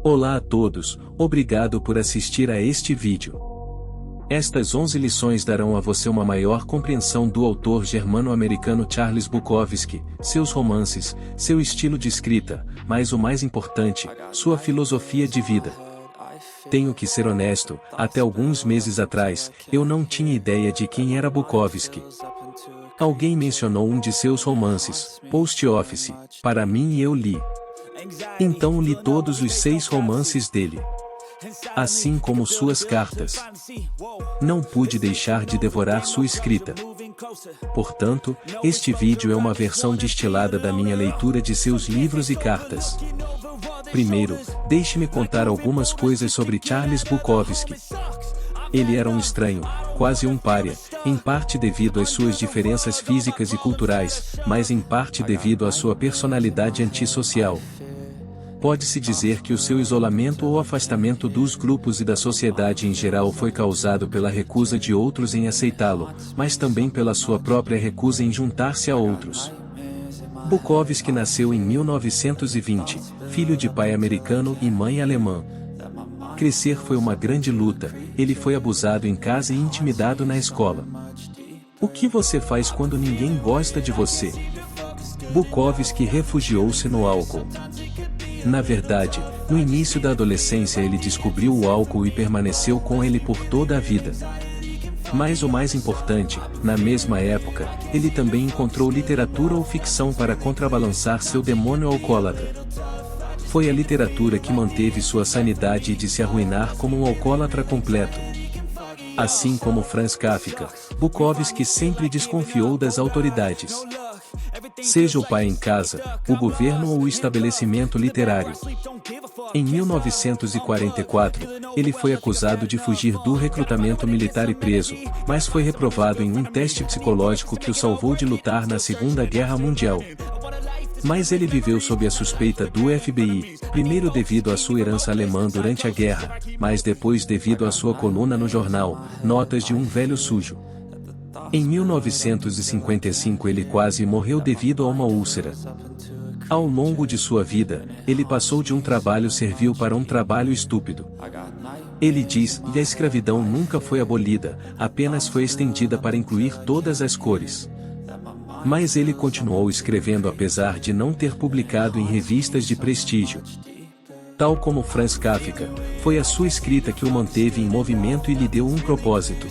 Olá a todos, obrigado por assistir a este vídeo. Estas 11 lições darão a você uma maior compreensão do autor germano-americano Charles Bukowski, seus romances, seu estilo de escrita, mas o mais importante, sua filosofia de vida. Tenho que ser honesto, até alguns meses atrás, eu não tinha ideia de quem era Bukowski. Alguém mencionou um de seus romances, Post Office, para mim e eu li. Então li todos os 6 romances dele. Assim como suas cartas. Não pude deixar de devorar sua escrita. Portanto, este vídeo é uma versão destilada da minha leitura de seus livros e cartas. Primeiro, deixe-me contar algumas coisas sobre Charles Bukowski. Ele era um estranho, quase um pária, em parte devido às suas diferenças físicas e culturais, mas em parte devido à sua personalidade antissocial. Pode-se dizer que o seu isolamento ou afastamento dos grupos e da sociedade em geral foi causado pela recusa de outros em aceitá-lo, mas também pela sua própria recusa em juntar-se a outros. Bukowski nasceu em 1920, filho de pai americano e mãe alemã. Crescer foi uma grande luta, ele foi abusado em casa e intimidado na escola. O que você faz quando ninguém gosta de você? Bukowski refugiou-se no álcool. Na verdade, no início da adolescência ele descobriu o álcool e permaneceu com ele por toda a vida. Mas o mais importante, na mesma época, ele também encontrou literatura ou ficção para contrabalançar seu demônio alcoólatra. Foi a literatura que manteve sua sanidade de se arruinar como um alcoólatra completo. Assim como Franz Kafka, Bukowski sempre desconfiou das autoridades. Seja o pai em casa, o governo ou o estabelecimento literário. Em 1944, ele foi acusado de fugir do recrutamento militar e preso, mas foi reprovado em um teste psicológico que o salvou de lutar na Segunda Guerra Mundial. Mas ele viveu sob a suspeita do FBI, primeiro devido à sua herança alemã durante a guerra, mas depois devido à sua coluna no jornal, Notas de um Velho Sujo. Em 1955 ele quase morreu devido a uma úlcera. Ao longo de sua vida, ele passou de um trabalho servil para um trabalho estúpido. Ele diz que a escravidão nunca foi abolida, apenas foi estendida para incluir todas as cores. Mas ele continuou escrevendo apesar de não ter publicado em revistas de prestígio. Tal como Franz Kafka, foi a sua escrita que o manteve em movimento e lhe deu um propósito.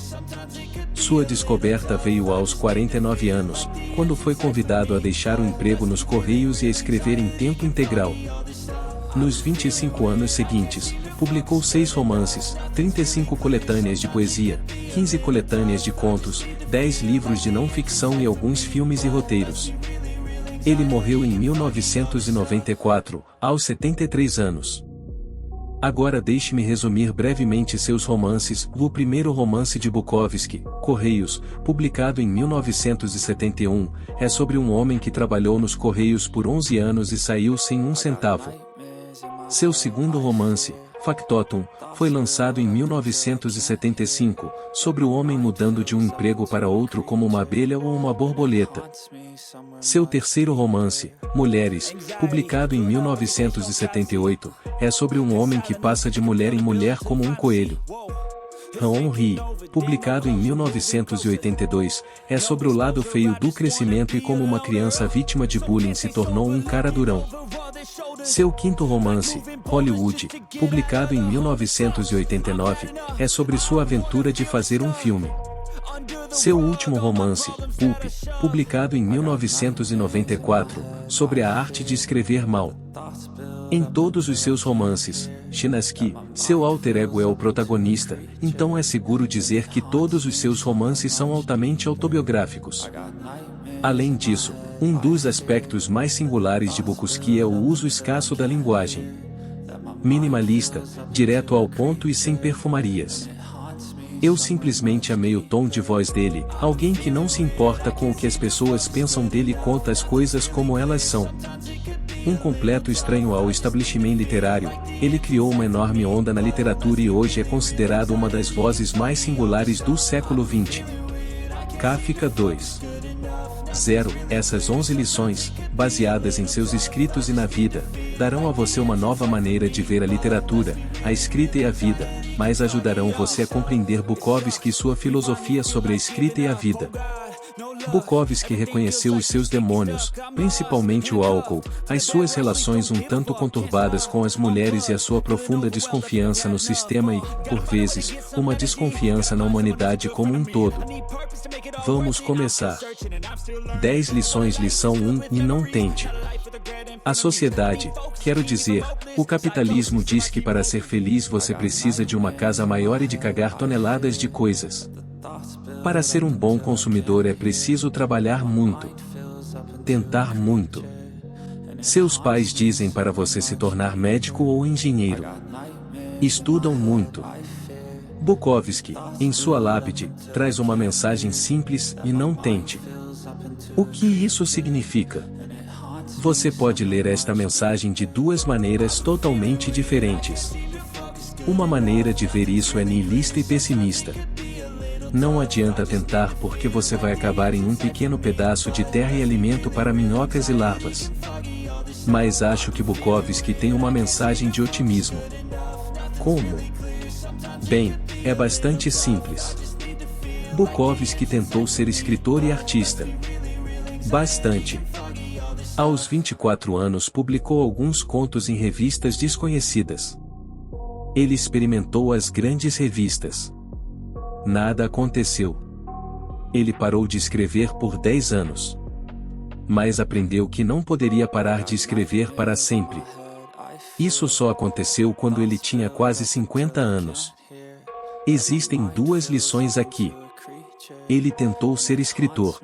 Sua descoberta veio aos 49 anos, quando foi convidado a deixar o emprego nos Correios e a escrever em tempo integral. Nos 25 anos seguintes, publicou 6 romances, 35 coletâneas de poesia, 15 coletâneas de contos, 10 livros de não-ficção e alguns filmes e roteiros. Ele morreu em 1994, aos 73 anos. Agora deixe-me resumir brevemente seus romances. O primeiro romance de Bukowski, Correios, publicado em 1971, é sobre um homem que trabalhou nos Correios por 11 anos e saiu sem um centavo. Seu segundo romance, Factotum, foi lançado em 1975, sobre o homem mudando de um emprego para outro como uma abelha ou uma borboleta. Seu terceiro romance, Mulheres, publicado em 1978, é sobre um homem que passa de mulher em mulher como um coelho. Henri, publicado em 1982, é sobre o lado feio do crescimento e como uma criança vítima de bullying se tornou um cara durão. Seu quinto romance, Hollywood, publicado em 1989, é sobre sua aventura de fazer um filme. Seu último romance, Pulp, publicado em 1994, sobre a arte de escrever mal. Em todos os seus romances, Chinaski, seu alter ego é o protagonista, então é seguro dizer que todos os seus romances são altamente autobiográficos. Além disso, um dos aspectos mais singulares de Bukowski é o uso escasso da linguagem. Minimalista, direto ao ponto e sem perfumarias. Eu simplesmente amei o tom de voz dele, alguém que não se importa com o que as pessoas pensam dele e conta as coisas como elas são. Um completo estranho ao estabelecimento literário, ele criou uma enorme onda na literatura e hoje é considerado uma das vozes mais singulares do século XX. Kafka 2. 0. Essas 11 lições, baseadas em seus escritos e na vida, darão a você uma nova maneira de ver a literatura, a escrita e a vida, mas ajudarão você a compreender Bukowski e sua filosofia sobre a escrita e a vida. Bukowski reconheceu os seus demônios, principalmente o álcool, as suas relações um tanto conturbadas com as mulheres e a sua profunda desconfiança no sistema e, por vezes, uma desconfiança na humanidade como um todo. Vamos começar. 10 lições. Lição 1. E não tente. A sociedade, quero dizer, o capitalismo diz que para ser feliz você precisa de uma casa maior e de cagar toneladas de coisas. Para ser um bom consumidor é preciso trabalhar muito. Tentar muito. Seus pais dizem para você se tornar médico ou engenheiro. Estudam muito. Bukowski, em sua lápide, traz uma mensagem simples: e não tente. O que isso significa? Você pode ler esta mensagem de duas maneiras totalmente diferentes. Uma maneira de ver isso é niilista e pessimista. Não adianta tentar porque você vai acabar em um pequeno pedaço de terra e alimento para minhocas e larvas. Mas acho que Bukowski tem uma mensagem de otimismo. Como? Bem, é bastante simples. Bukowski tentou ser escritor e artista. Bastante. Aos 24 anos publicou alguns contos em revistas desconhecidas. Ele experimentou as grandes revistas. Nada aconteceu. Ele parou de escrever por 10 anos. Mas aprendeu que não poderia parar de escrever para sempre. Isso só aconteceu quando ele tinha quase 50 anos. Existem duas lições aqui. Ele tentou ser escritor.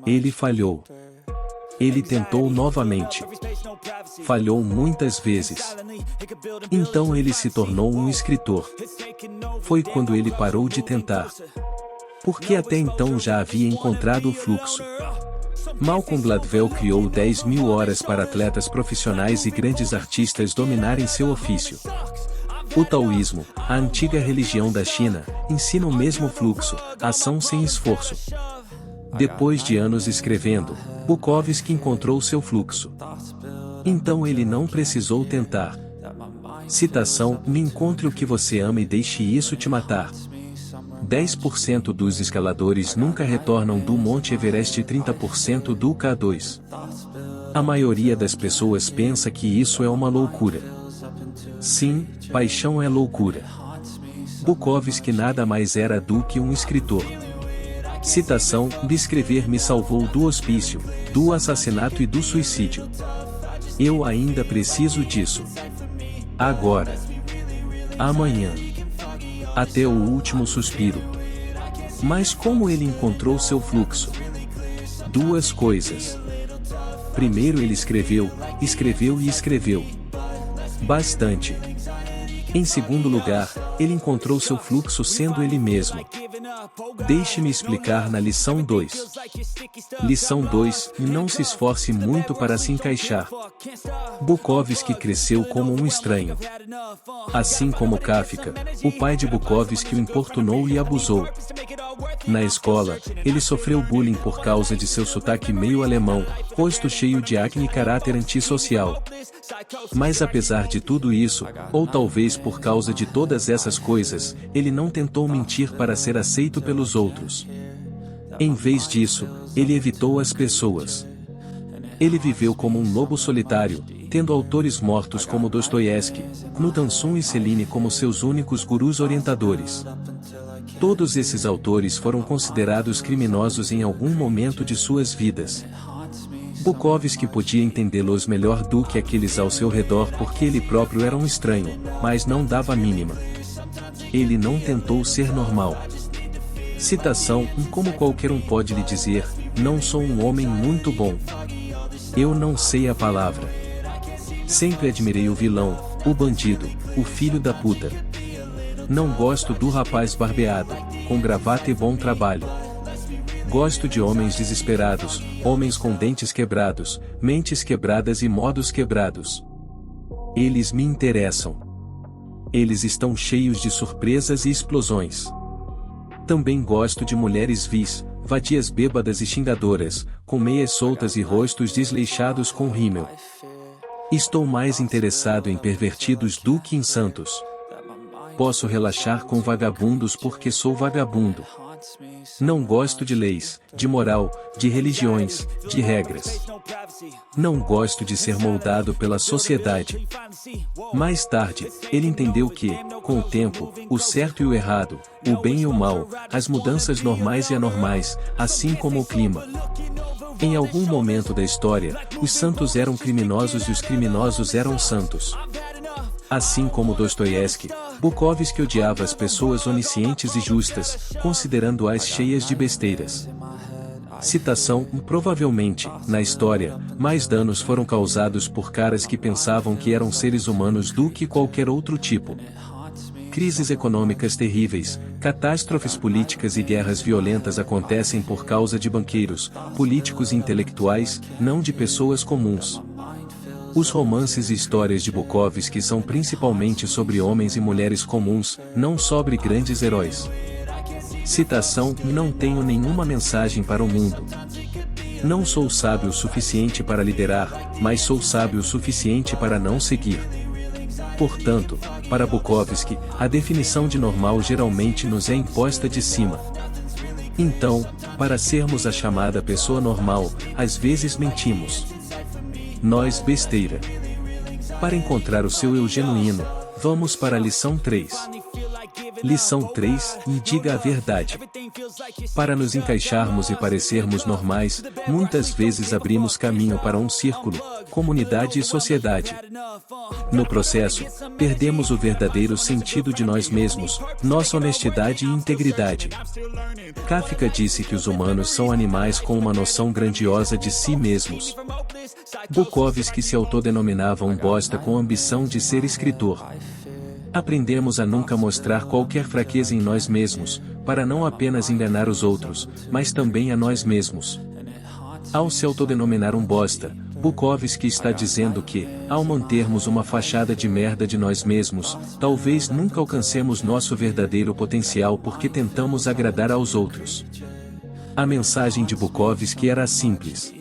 Ele falhou. Ele tentou novamente. Falhou muitas vezes. Então ele se tornou um escritor. Foi quando ele parou de tentar. Porque até então já havia encontrado o fluxo. Malcolm Gladwell criou 10.000 horas para atletas profissionais e grandes artistas dominarem seu ofício. O taoísmo, a antiga religião da China, ensina o mesmo fluxo, ação sem esforço. Depois de anos escrevendo, Bukowski encontrou seu fluxo. Então ele não precisou tentar. Citação: me encontre o que você ama e deixe isso te matar. 10% dos escaladores nunca retornam do Monte Everest e 30% do K2. A maioria das pessoas pensa que isso é uma loucura. Sim, paixão é loucura. Bukowski nada mais era do que um escritor. Citação: de escrever me salvou do hospício, do assassinato e do suicídio. Eu ainda preciso disso. Agora. Amanhã. Até o último suspiro. Mas como ele encontrou seu fluxo? Duas coisas. Primeiro ele escreveu e escreveu. Bastante. Em segundo lugar, ele encontrou seu fluxo sendo ele mesmo. Deixe-me explicar na lição 2. Lição 2: não se esforce muito para se encaixar. Bukowski cresceu como um estranho. Assim como Kafka, o pai de Bukowski o importunou e abusou. Na escola, ele sofreu bullying por causa de seu sotaque meio alemão, rosto cheio de acne e caráter antissocial. Mas apesar de tudo isso, ou talvez por causa de todas essas coisas, ele não tentou mentir para ser aceito pelos outros. Em vez disso, ele evitou as pessoas. Ele viveu como um lobo solitário, tendo autores mortos como Dostoiévski, Knut Hamsun e Celine como seus únicos gurus orientadores. Todos esses autores foram considerados criminosos em algum momento de suas vidas. Bukowski podia entendê-los melhor do que aqueles ao seu redor porque ele próprio era um estranho, mas não dava a mínima. Ele não tentou ser normal. Citação: como qualquer um pode lhe dizer, não sou um homem muito bom. Eu não sei a palavra. Sempre admirei o vilão, o bandido, o filho da puta. Não gosto do rapaz barbeado, com gravata e bom trabalho. Gosto de homens desesperados, homens com dentes quebrados, mentes quebradas e modos quebrados. Eles me interessam. Eles estão cheios de surpresas e explosões. Também gosto de mulheres vis, vadias bêbadas e xingadoras, com meias soltas e rostos desleixados com rímel. Estou mais interessado em pervertidos do que em santos. Posso relaxar com vagabundos porque sou vagabundo. Não gosto de leis, de moral, de religiões, de regras. Não gosto de ser moldado pela sociedade. Mais tarde, ele entendeu que, com o tempo, o certo e o errado, o bem e o mal, as mudanças normais e anormais, assim como o clima. Em algum momento da história, os santos eram criminosos e os criminosos eram santos. Assim como Dostoiévski, Bukowski odiava as pessoas oniscientes e justas, considerando-as cheias de besteiras. Citação: provavelmente, na história, mais danos foram causados por caras que pensavam que eram seres humanos do que qualquer outro tipo. Crises econômicas terríveis, catástrofes políticas e guerras violentas acontecem por causa de banqueiros, políticos e intelectuais, não de pessoas comuns. Os romances e histórias de Bukowski são principalmente sobre homens e mulheres comuns, não sobre grandes heróis. Citação: não tenho nenhuma mensagem para o mundo. Não sou sábio o suficiente para liderar, mas sou sábio o suficiente para não seguir. Portanto, para Bukowski, a definição de normal geralmente nos é imposta de cima. Então, para sermos a chamada pessoa normal, às vezes mentimos. Nós besteira. Para encontrar o seu eu genuíno, vamos para a lição 3. Lição 3, e diga a verdade. Para nos encaixarmos e parecermos normais, muitas vezes abrimos caminho para um círculo, comunidade e sociedade. No processo, perdemos o verdadeiro sentido de nós mesmos, nossa honestidade e integridade. Kafka disse que os humanos são animais com uma noção grandiosa de si mesmos. Bukowski se autodenominava um bosta com ambição de ser escritor. Aprendemos a nunca mostrar qualquer fraqueza em nós mesmos, para não apenas enganar os outros, mas também a nós mesmos. Ao se autodenominar um bosta, Bukowski está dizendo que, ao mantermos uma fachada de merda de nós mesmos, talvez nunca alcancemos nosso verdadeiro potencial porque tentamos agradar aos outros. A mensagem de Bukowski era simples.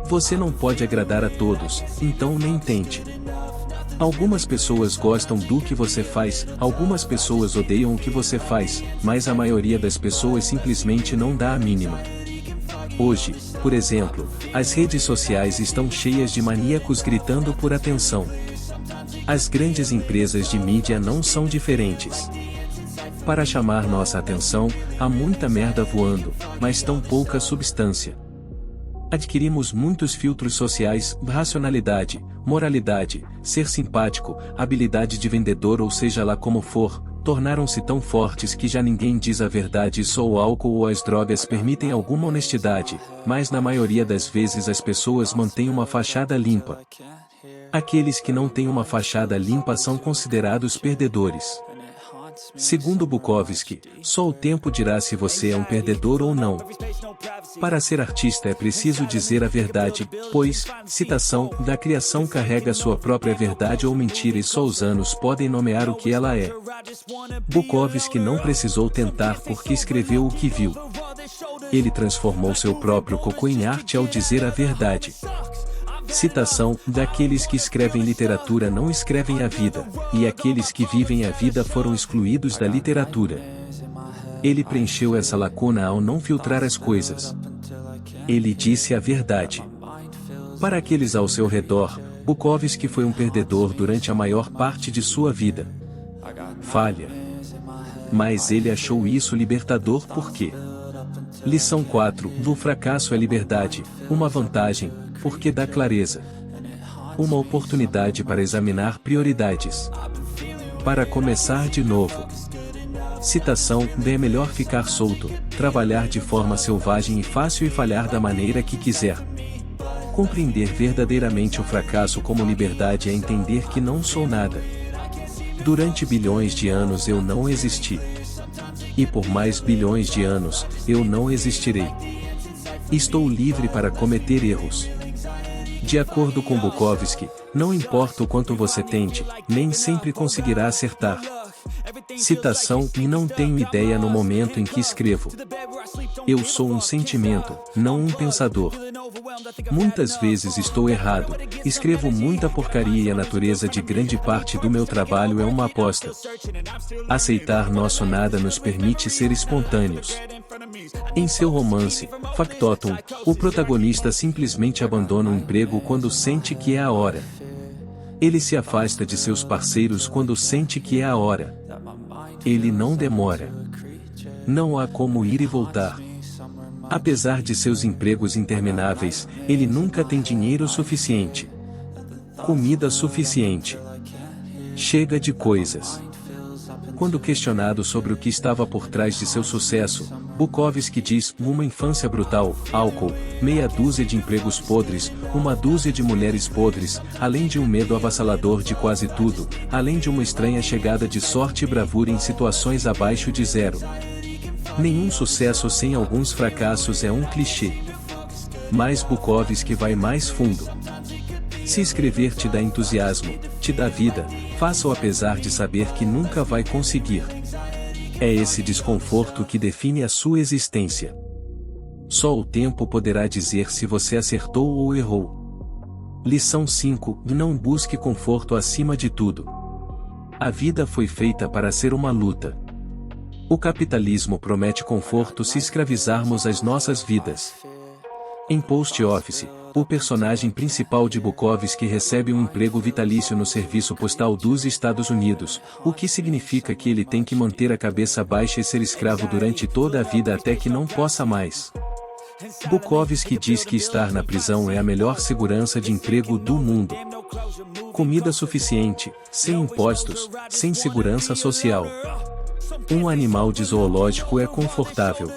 Você não pode agradar a todos, então nem tente. Algumas pessoas gostam do que você faz, algumas pessoas odeiam o que você faz, mas a maioria das pessoas simplesmente não dá a mínima. Hoje, por exemplo, as redes sociais estão cheias de maníacos gritando por atenção. As grandes empresas de mídia não são diferentes. Para chamar nossa atenção, há muita merda voando, mas tão pouca substância. Adquirimos muitos filtros sociais, racionalidade, moralidade, ser simpático, habilidade de vendedor ou seja lá como for, tornaram-se tão fortes que já ninguém diz a verdade e só o álcool ou as drogas permitem alguma honestidade, mas na maioria das vezes as pessoas mantêm uma fachada limpa. Aqueles que não têm uma fachada limpa são considerados perdedores. Segundo Bukowski, só o tempo dirá se você é um perdedor ou não. Para ser artista é preciso dizer a verdade, pois, citação, da criação carrega sua própria verdade ou mentira e só os anos podem nomear o que ela é. Bukowski não precisou tentar porque escreveu o que viu. Ele transformou seu próprio cocô em arte ao dizer a verdade. Citação: daqueles que escrevem literatura não escrevem a vida, e aqueles que vivem a vida foram excluídos da literatura. Ele preencheu essa lacuna ao não filtrar as coisas. Ele disse a verdade. Para aqueles ao seu redor, Bukowski foi um perdedor durante a maior parte de sua vida. Falha. Mas ele achou isso libertador porque. Lição 4, do fracasso é liberdade, uma vantagem, porque dá clareza. Uma oportunidade para examinar prioridades. Para começar de novo. Citação: é melhor ficar solto, trabalhar de forma selvagem e fácil e falhar da maneira que quiser. Compreender verdadeiramente o fracasso como liberdade é entender que não sou nada. Durante bilhões de anos eu não existi. E por mais bilhões de anos, eu não existirei. Estou livre para cometer erros. De acordo com Bukowski, não importa o quanto você tente, nem sempre conseguirá acertar. Citação: e não tenho ideia no momento em que escrevo. Eu sou um sentimento, não um pensador. Muitas vezes estou errado, escrevo muita porcaria e a natureza de grande parte do meu trabalho é uma aposta. Aceitar nosso nada nos permite ser espontâneos. Em seu romance, Factotum, o protagonista simplesmente abandona o emprego quando sente que é a hora. Ele se afasta de seus parceiros quando sente que é a hora. Ele não demora. Não há como ir e voltar. Apesar de seus empregos intermináveis, ele nunca tem dinheiro suficiente. Comida suficiente. Chega de coisas. Quando questionado sobre o que estava por trás de seu sucesso, Bukowski diz: uma infância brutal, álcool, meia dúzia de empregos podres, uma dúzia de mulheres podres, além de um medo avassalador de quase tudo, além de uma estranha chegada de sorte e bravura em situações abaixo de zero. Nenhum sucesso sem alguns fracassos é um clichê. Mas Bukowski vai mais fundo. Se escrever te dá entusiasmo, te dá vida, faça-o apesar de saber que nunca vai conseguir. É esse desconforto que define a sua existência. Só o tempo poderá dizer se você acertou ou errou. Lição 5: não busque conforto acima de tudo. A vida foi feita para ser uma luta. O capitalismo promete conforto se escravizarmos as nossas vidas. Em Post Office, o personagem principal de Bukowski recebe um emprego vitalício no Serviço Postal dos Estados Unidos, o que significa que ele tem que manter a cabeça baixa e ser escravo durante toda a vida até que não possa mais. Bukowski diz que estar na prisão é a melhor segurança de emprego do mundo. Comida suficiente, sem impostos, sem segurança social. Um animal de zoológico é confortável.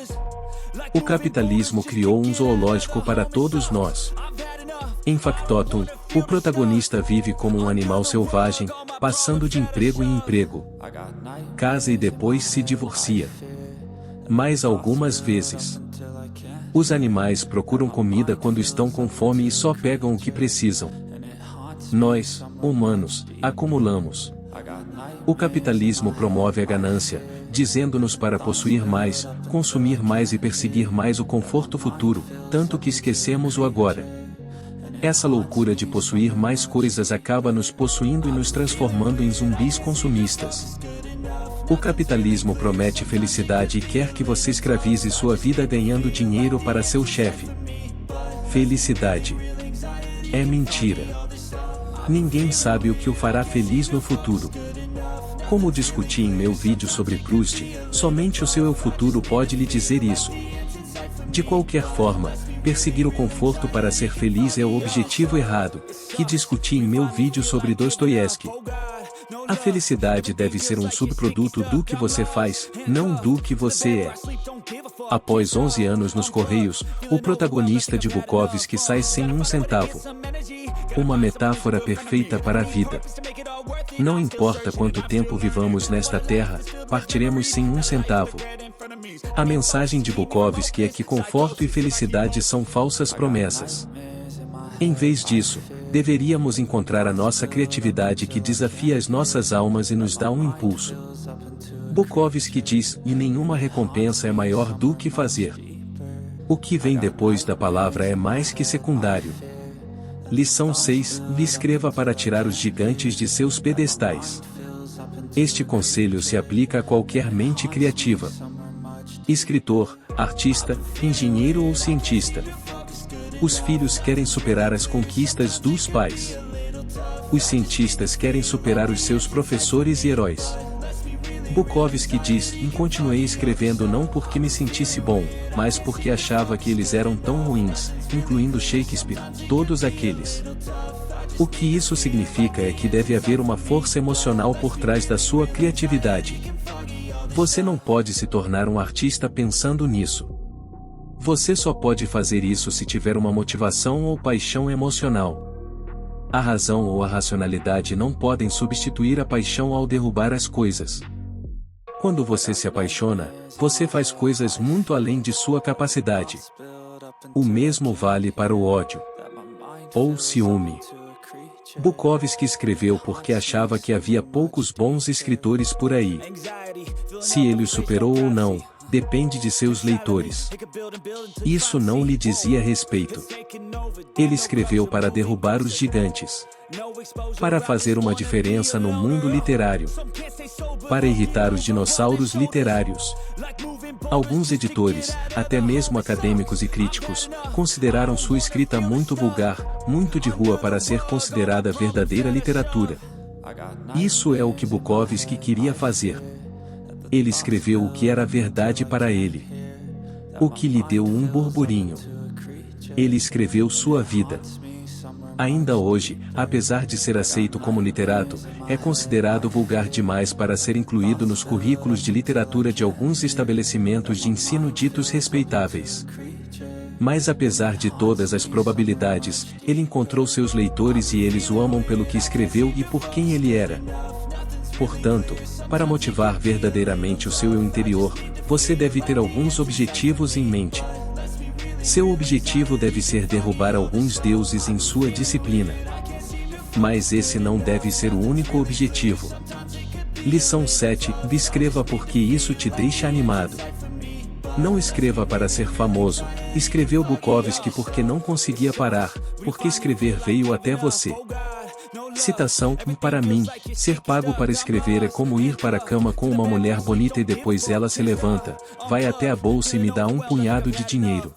O capitalismo criou um zoológico para todos nós. Em Factotum, o protagonista vive como um animal selvagem, passando de emprego em emprego. Casa e depois se divorcia. Mais algumas vezes. Os animais procuram comida quando estão com fome e só pegam o que precisam. Nós, humanos, acumulamos. O capitalismo promove a ganância, dizendo-nos para possuir mais, consumir mais e perseguir mais o conforto futuro, tanto que esquecemos o agora. Essa loucura de possuir mais coisas acaba nos possuindo e nos transformando em zumbis consumistas. O capitalismo promete felicidade e quer que você escravize sua vida ganhando dinheiro para seu chefe. Felicidade. É mentira. Ninguém sabe o que o fará feliz no futuro. Como discuti em meu vídeo sobre Proust, somente o seu eu futuro pode lhe dizer isso. De qualquer forma, perseguir o conforto para ser feliz é o objetivo errado, que discuti em meu vídeo sobre Dostoiévski. A felicidade deve ser um subproduto do que você faz, não do que você é. Após 11 anos nos Correios, o protagonista de Bukowski sai sem um centavo. Uma metáfora perfeita para a vida. Não importa quanto tempo vivamos nesta terra, partiremos sem um centavo. A mensagem de Bukowski é que conforto e felicidade são falsas promessas. Em vez disso, deveríamos encontrar a nossa criatividade que desafia as nossas almas e nos dá um impulso. Bukowski diz: e nenhuma recompensa é maior do que fazer. O que vem depois da palavra é mais que secundário. Lição 6: escreva para tirar os gigantes de seus pedestais. Este conselho se aplica a qualquer mente criativa. Escritor, artista, engenheiro ou cientista. Os filhos querem superar as conquistas dos pais. Os cientistas querem superar os seus professores e heróis. Bukowski diz: continuei escrevendo não porque me sentisse bom, mas porque achava que eles eram tão ruins, incluindo Shakespeare, todos aqueles. O que isso significa é que deve haver uma força emocional por trás da sua criatividade. Você não pode se tornar um artista pensando nisso. Você só pode fazer isso se tiver uma motivação ou paixão emocional. A razão ou a racionalidade não podem substituir a paixão ao derrubar as coisas. Quando você se apaixona, você faz coisas muito além de sua capacidade. O mesmo vale para o ódio. Ou ciúme. Bukowski escreveu porque achava que havia poucos bons escritores por aí. Se ele os superou ou não, depende de seus leitores. Isso não lhe dizia respeito. Ele escreveu para derrubar os gigantes. Para fazer uma diferença no mundo literário. Para irritar os dinossauros literários. Alguns editores, até mesmo acadêmicos e críticos, consideraram sua escrita muito vulgar, muito de rua para ser considerada verdadeira literatura. Isso é o que Bukowski queria fazer. Ele escreveu o que era verdade para ele. O que lhe deu um burburinho. Ele escreveu sua vida. Ainda hoje, apesar de ser aceito como literato, é considerado vulgar demais para ser incluído nos currículos de literatura de alguns estabelecimentos de ensino ditos respeitáveis. Mas apesar de todas as probabilidades, ele encontrou seus leitores e eles o amam pelo que escreveu e por quem ele era. Portanto, para motivar verdadeiramente o seu eu interior, você deve ter alguns objetivos em mente. Seu objetivo deve ser derrubar alguns deuses em sua disciplina. Mas esse não deve ser o único objetivo. Lição 7. Escreva porque isso te deixa animado. Não escreva para ser famoso, escreveu Bukowski porque não conseguia parar, porque escrever veio até você. Citação: para mim, ser pago para escrever é como ir para a cama com uma mulher bonita e depois ela se levanta, vai até a bolsa e me dá um punhado de dinheiro.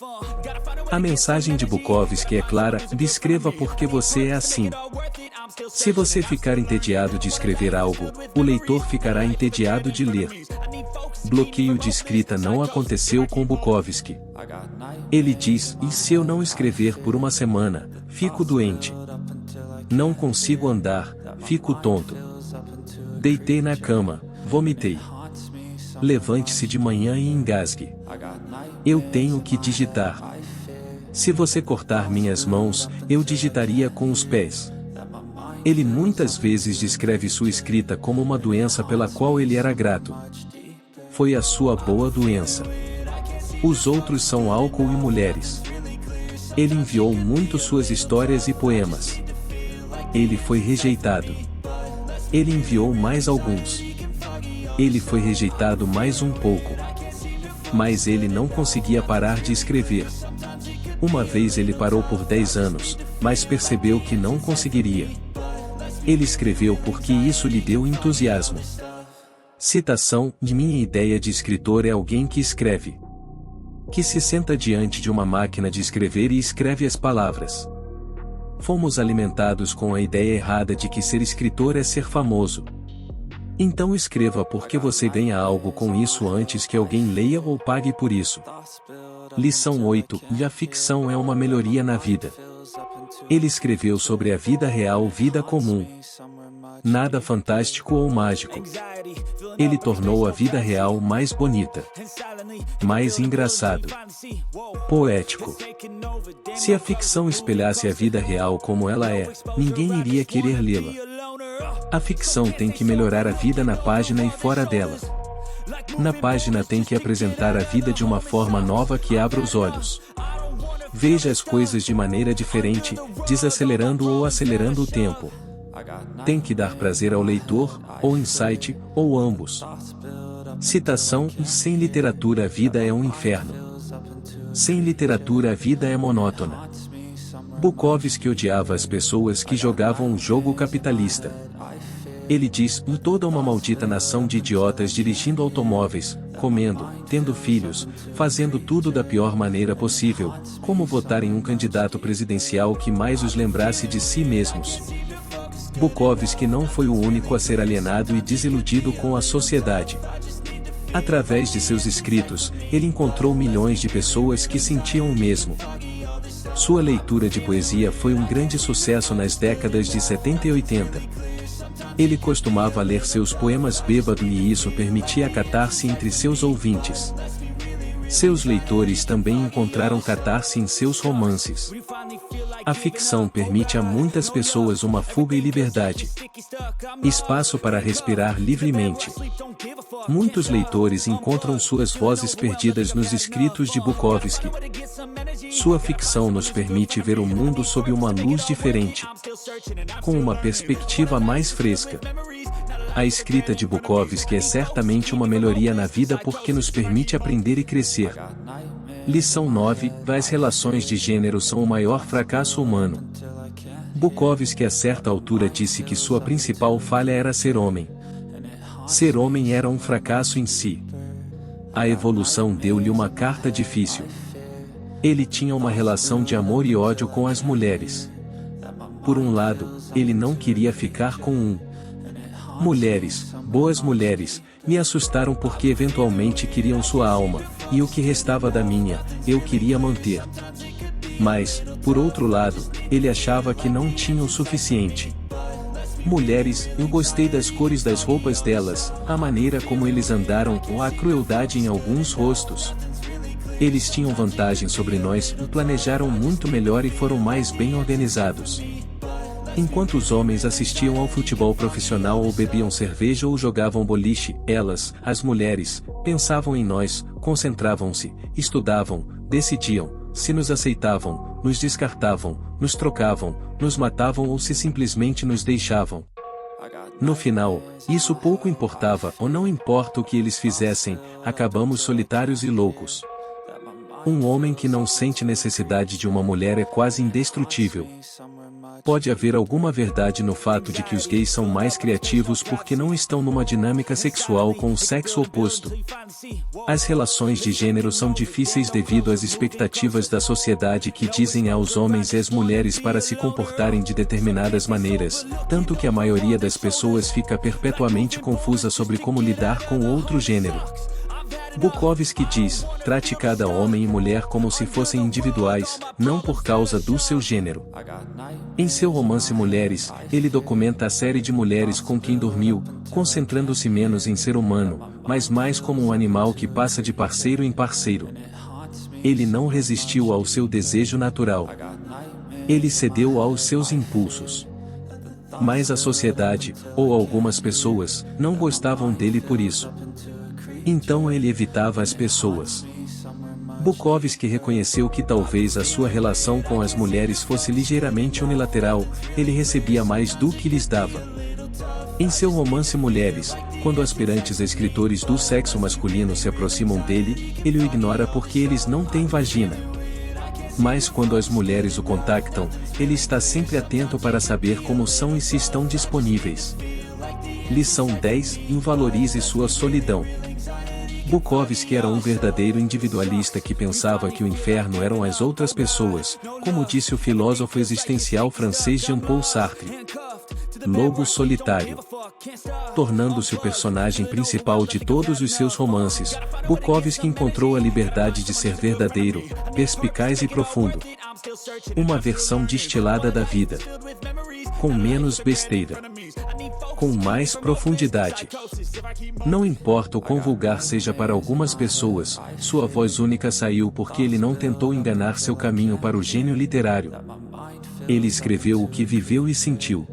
A mensagem de Bukowski é clara: escreva porque você é assim. Se você ficar entediado de escrever algo, o leitor ficará entediado de ler. Bloqueio de escrita não aconteceu com Bukowski. Ele diz: e se eu não escrever por uma semana, fico doente. Não consigo andar, fico tonto. Deitei na cama, vomitei. Levante-se de manhã e engasgue. Eu tenho que digitar. Se você cortar minhas mãos, eu digitaria com os pés. Ele muitas vezes descreve sua escrita como uma doença pela qual ele era grato. Foi a sua boa doença. Os outros são álcool e mulheres. Ele enviou muito suas histórias e poemas. Ele foi rejeitado. Ele enviou mais alguns. Ele foi rejeitado mais um pouco. Mas ele não conseguia parar de escrever. Uma vez ele parou por 10 anos, mas percebeu que não conseguiria. Ele escreveu porque isso lhe deu entusiasmo. Citação: minha ideia de escritor é alguém que escreve. Que se senta diante de uma máquina de escrever e escreve as palavras. Fomos alimentados com a ideia errada de que ser escritor é ser famoso. Então escreva porque você ganha algo com isso antes que alguém leia ou pague por isso. Lição 8. A ficção é uma melhoria na vida. Ele escreveu sobre a vida real, vida comum. Nada fantástico ou mágico. Ele tornou a vida real mais bonita. Mais engraçado. Poético. Se a ficção espelhasse a vida real como ela é, ninguém iria querer lê-la. A ficção tem que melhorar a vida na página e fora dela. Na página tem que apresentar a vida de uma forma nova que abra os olhos. Veja as coisas de maneira diferente, desacelerando ou acelerando o tempo. Tem que dar prazer ao leitor, ou insight, ou ambos. Citação: sem literatura a vida é um inferno. Sem literatura a vida é monótona. Bukowski odiava as pessoas que jogavam o jogo capitalista. Ele diz: toda uma maldita nação de idiotas dirigindo automóveis, comendo, tendo filhos, fazendo tudo da pior maneira possível, como votar em um candidato presidencial que mais os lembrasse de si mesmos. Bukowski não foi o único a ser alienado e desiludido com a sociedade. Através de seus escritos, ele encontrou milhões de pessoas que sentiam o mesmo. Sua leitura de poesia foi um grande sucesso nas décadas de 70 e 80. Ele costumava ler seus poemas bêbado e isso permitia a catarse entre seus ouvintes. Seus leitores também encontraram catarse em seus romances. A ficção permite a muitas pessoas uma fuga e liberdade. Espaço para respirar livremente. Muitos leitores encontram suas vozes perdidas nos escritos de Bukowski. Sua ficção nos permite ver o mundo sob uma luz diferente, com uma perspectiva mais fresca. A escrita de Bukowski é certamente uma melhoria na vida porque nos permite aprender e crescer. Lição 9: as relações de gênero são o maior fracasso humano. Bukowski a certa altura disse que sua principal falha era ser homem. Ser homem era um fracasso em si. A evolução deu-lhe uma carta difícil. Ele tinha uma relação de amor e ódio com as mulheres. Por um lado, ele não queria ficar com mulheres, boas mulheres, me assustaram porque eventualmente queriam sua alma, e o que restava da minha, eu queria manter. Mas, por outro lado, ele achava que não tinha o suficiente. Mulheres, eu gostei das cores das roupas delas, a maneira como eles andaram ou a crueldade em alguns rostos. Eles tinham vantagem sobre nós, planejaram muito melhor e foram mais bem organizados. Enquanto os homens assistiam ao futebol profissional ou bebiam cerveja ou jogavam boliche, elas, as mulheres, pensavam em nós, concentravam-se, estudavam, decidiam, se nos aceitavam, nos descartavam, nos trocavam, nos matavam ou se simplesmente nos deixavam. No final, isso pouco importava ou não importa o que eles fizessem, acabamos solitários e loucos. Um homem que não sente necessidade de uma mulher é quase indestrutível. Pode haver alguma verdade no fato de que os gays são mais criativos porque não estão numa dinâmica sexual com o sexo oposto. As relações de gênero são difíceis devido às expectativas da sociedade que dizem aos homens e às mulheres para se comportarem de determinadas maneiras, tanto que a maioria das pessoas fica perpetuamente confusa sobre como lidar com o outro gênero. Bukowski diz: trate cada homem e mulher como se fossem individuais, não por causa do seu gênero. Em seu romance Mulheres, ele documenta a série de mulheres com quem dormiu, concentrando-se menos em ser humano, mas mais como um animal que passa de parceiro em parceiro. Ele não resistiu ao seu desejo natural. Ele cedeu aos seus impulsos. Mas a sociedade, ou algumas pessoas, não gostavam dele por isso. Então ele evitava as pessoas. Bukowski reconheceu que talvez a sua relação com as mulheres fosse ligeiramente unilateral, ele recebia mais do que lhes dava. Em seu romance Mulheres, quando aspirantes escritores do sexo masculino se aproximam dele, ele o ignora porque eles não têm vagina. Mas quando as mulheres o contactam, ele está sempre atento para saber como são e se estão disponíveis. Lição 10: Invalorize sua solidão. Bukowski era um verdadeiro individualista que pensava que o inferno eram as outras pessoas, como disse o filósofo existencial francês Jean-Paul Sartre. Lobo solitário. Tornando-se o personagem principal de todos os seus romances, Bukowski encontrou a liberdade de ser verdadeiro, perspicaz e profundo. Uma versão destilada da vida. Com menos besteira. Com mais profundidade. Não importa o quão vulgar seja para algumas pessoas, sua voz única saiu porque ele não tentou enganar seu caminho para o gênio literário. Ele escreveu o que viveu e sentiu.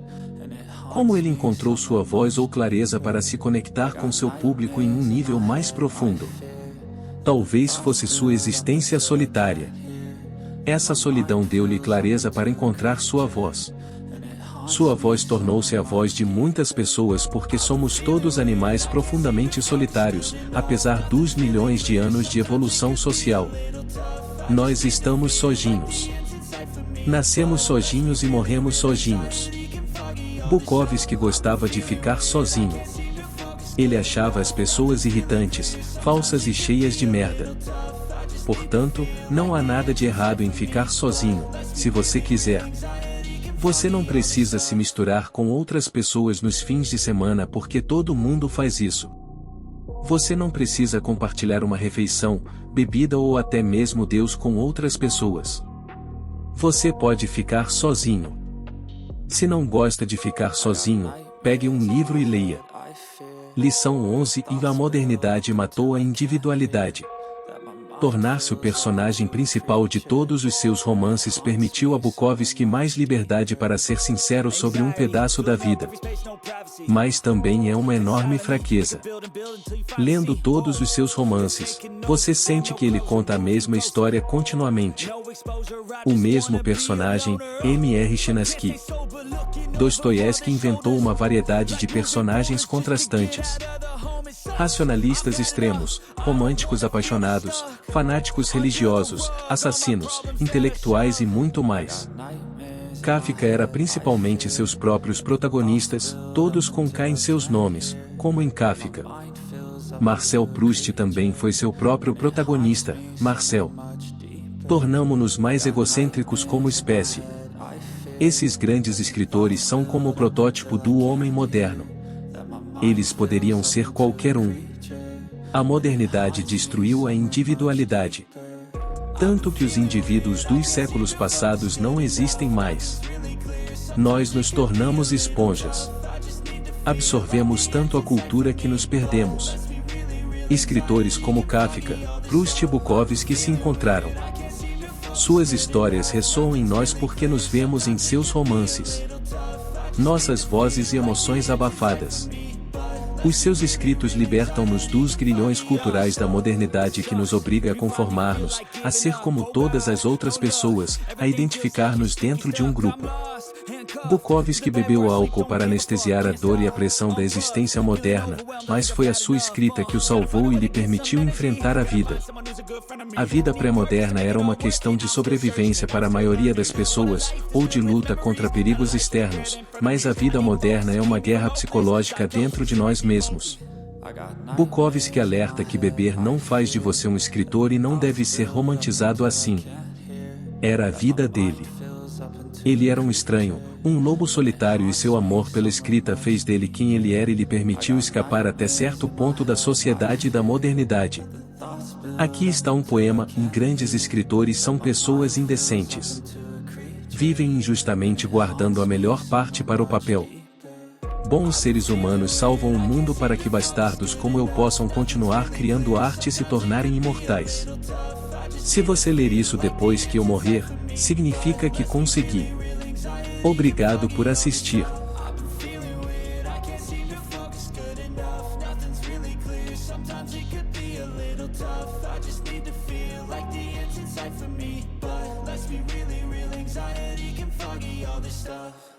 Como ele encontrou sua voz ou clareza para se conectar com seu público em um nível mais profundo? Talvez fosse sua existência solitária. Essa solidão deu-lhe clareza para encontrar sua voz. Sua voz tornou-se a voz de muitas pessoas porque somos todos animais profundamente solitários, apesar dos milhões de anos de evolução social. Nós estamos sozinhos. Nascemos sozinhos e morremos sozinhos. Bukowski gostava de ficar sozinho. Ele achava as pessoas irritantes, falsas e cheias de merda. Portanto, não há nada de errado em ficar sozinho, se você quiser. Você não precisa se misturar com outras pessoas nos fins de semana porque todo mundo faz isso. Você não precisa compartilhar uma refeição, bebida ou até mesmo Deus com outras pessoas. Você pode ficar sozinho. Se não gosta de ficar sozinho, pegue um livro e leia. Lição 11: A modernidade matou a individualidade. Tornar-se o personagem principal de todos os seus romances permitiu a Bukowski mais liberdade para ser sincero sobre um pedaço da vida. Mas também é uma enorme fraqueza. Lendo todos os seus romances, você sente que ele conta a mesma história continuamente. O mesmo personagem, M.R. Chinaski. Dostoiévski inventou uma variedade de personagens contrastantes. Racionalistas extremos, românticos apaixonados, fanáticos religiosos, assassinos, intelectuais e muito mais. Kafka era principalmente seus próprios protagonistas, todos com K em seus nomes, como em Kafka. Marcel Proust também foi seu próprio protagonista, Marcel. Tornamo-nos mais egocêntricos como espécie. Esses grandes escritores são como o protótipo do homem moderno. Eles poderiam ser qualquer um. A modernidade destruiu a individualidade. Tanto que os indivíduos dos séculos passados não existem mais. Nós nos tornamos esponjas. Absorvemos tanto a cultura que nos perdemos. Escritores como Kafka, Proust e Bukowski se encontraram. Suas histórias ressoam em nós porque nos vemos em seus romances. Nossas vozes e emoções abafadas. Os seus escritos libertam-nos dos grilhões culturais da modernidade que nos obriga a conformar-nos, a ser como todas as outras pessoas, a identificar-nos dentro de um grupo. Bukowski bebeu álcool para anestesiar a dor e a pressão da existência moderna, mas foi a sua escrita que o salvou e lhe permitiu enfrentar a vida. A vida pré-moderna era uma questão de sobrevivência para a maioria das pessoas, ou de luta contra perigos externos, mas a vida moderna é uma guerra psicológica dentro de nós mesmos. Bukowski alerta que beber não faz de você um escritor e não deve ser romantizado assim. Era a vida dele. Ele era um estranho, um lobo solitário e seu amor pela escrita fez dele quem ele era e lhe permitiu escapar até certo ponto da sociedade e da modernidade. Aqui está um poema: grandes escritores são pessoas indecentes. Vivem injustamente guardando a melhor parte para o papel. Bons seres humanos salvam o mundo para que bastardos como eu possam continuar criando arte e se tornarem imortais. Se você ler isso depois que eu morrer, significa que consegui. Obrigado por assistir. Anxiety can foggy all this stuff.